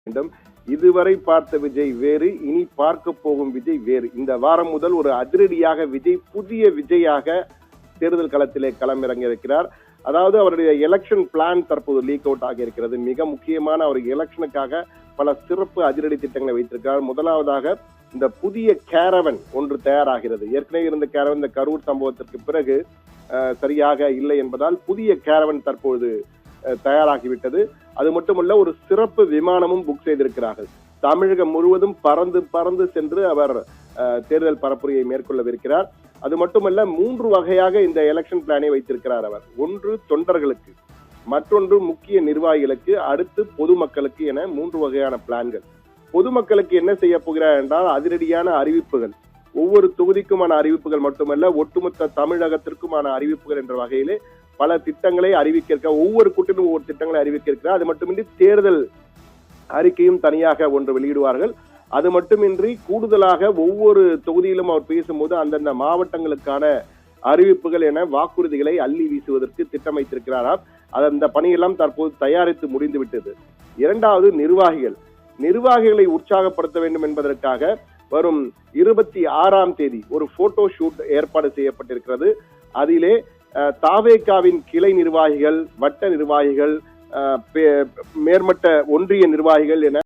வேண்டும். இதுவரை பார்த்த விஜய் வேறு, இனி பார்க்க போகும் விஜய் வேறு. இந்த வாரம் முதல் ஒரு அதிரடியாக விஜய் புதிய விஜயாக தேர்தல் களத்திலே களமிறங்க இருக்கிறார். அதாவது அவருடைய எலெக்ஷன் பிளான் தற்போது லீக் அவுட் ஆகி இருக்கிறது. மிக முக்கியமான அவர் எலெக்ஷனுக்காக பல சிறப்பு அதிரடி திட்டங்களை வைத்திருக்கிறார். முதலாவதாக இந்த புதிய கேரவன் ஒன்று தயாராகிறது. ஏற்கனவே இருந்த கேரவன் இந்த கரூர் சம்பவத்திற்கு பிறகு சரியாக இல்லை என்பதால் புதிய கேரவன் தற்போது தயாராகிவிட்டது. அது மட்டுமல்ல, ஒரு சிறப்பு விமானமும் புக் செய்திருக்கிறார்கள். தமிழகம் முழுவதும் பறந்து பறந்து சென்று அவர் தேர்தல் பரப்புரையை மேற்கொள்ளவிருக்கிறார். அது மட்டுமல்ல, 3 வகையாக இந்த எலெக்ஷன் பிளானை வைத்திருக்கிறார் அவர். ஒன்று தொண்டர்களுக்கு, மற்றொன்று முக்கிய நிர்வாகிகளுக்கு, அடுத்து பொதுமக்களுக்கு என 3 வகையான பிளான்கள். பொதுமக்களுக்கு என்ன செய்ய போகிறார் என்றால் அதிரடியான அறிவிப்புகள், ஒவ்வொரு தொகுதிக்குமான அறிவிப்புகள் மட்டுமல்ல, ஒட்டுமொத்த தமிழகத்திற்குமான அறிவிப்புகள் என்ற வகையிலே பல திட்டங்களை அறிவிக்க, ஒவ்வொரு கூட்டத்திலும் ஒவ்வொரு திட்டங்களை அறிவிக்க இருக்கிறார். அது மட்டுமின்றி தேர்தல் அறிக்கையும் தனியாக ஒன்று வெளியிடுவார்கள். அது மட்டுமின்றி கூடுதலாக ஒவ்வொரு தொகுதியிலும் அவர் பேசும்போது அந்தந்த மாவட்டங்களுக்கான அறிவிப்புகள் என வாக்குறுதிகளை அள்ளி வீசுவதற்கு திட்டமைத்திருக்கிறாராம். அந்த பணியெல்லாம் தற்போது தயாரித்து முடிந்துவிட்டது. இரண்டாவது நிர்வாகிகளை உற்சாகப்படுத்த வேண்டும் என்பதற்காக வரும் 26ஆம் தேதி ஒரு போட்டோ ஷூட் ஏற்பாடு செய்யப்பட்டிருக்கிறது. அதிலே தாவேகாவின் கிளை நிர்வாகிகள், வட்ட நிர்வாகிகள், மேற்பட்ட ஒன்றிய நிர்வாகிகள் என